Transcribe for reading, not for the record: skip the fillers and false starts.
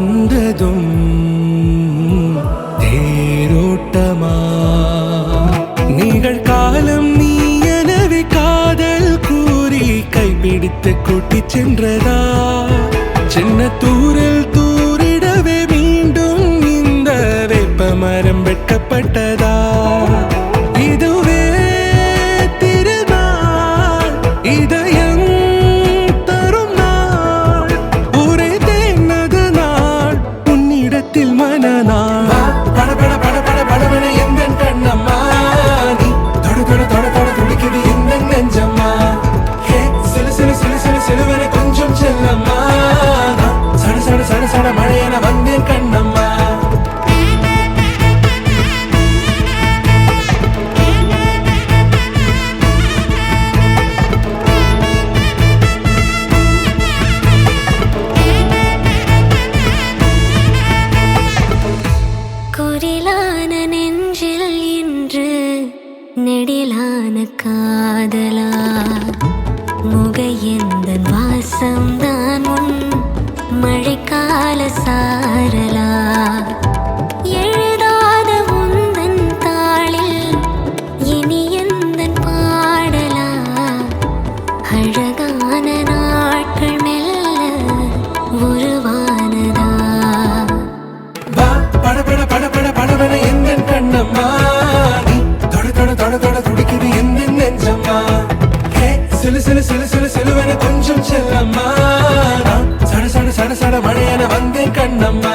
வந்ததும் தேரோட்டமா நிகழ்காலம் நீ எனவே காதல் கூறி கைப்பிடித்து கூட்டிச் சென்றதா சின்ன தூரில் தூரிடவே மீண்டும் இந்த வேப்ப மரம் வெட்கப்பட்டதா இதுவே திருநாள் இதயம் தரும் நாள் ஒரே தேனது நாள் உன்னிடத்தில் மனநாள் பட பட பட பட படவென எந்த கண்ணம்மா நீ தொட தொட தொட தொட துடிக்குது எந்த நெஞ்சம்மா ஹே சிலு சிலு சிலு சிலு சிலுவென கொஞ்சம் செல்லம்மா சட சட சட சட மழையென வந்தேன் கண்ணம்மா குரிலான நெஞ்சில் இன்று நெடிலான காதலா முகையெந்தன் வாசம்தான் உன் மழைக்கால சாரலா எழுதாத உந்தன் தாளில் இனி எந்தன் பாடலா அழகான நாட்கள் மெல்ல உருவானதா பட பட பட பட படவென எந்த கண்ணம்மா நீ தொட தொட தொட தொட துடிக்குது எந்த நெஞ்சம்மா ஹே சிலு சிலு சிலு சிலு சிலுவென கொஞ்சம் செல்லம்மா சட சட சட சட மழையென வந்தேன் கண்ணம்மா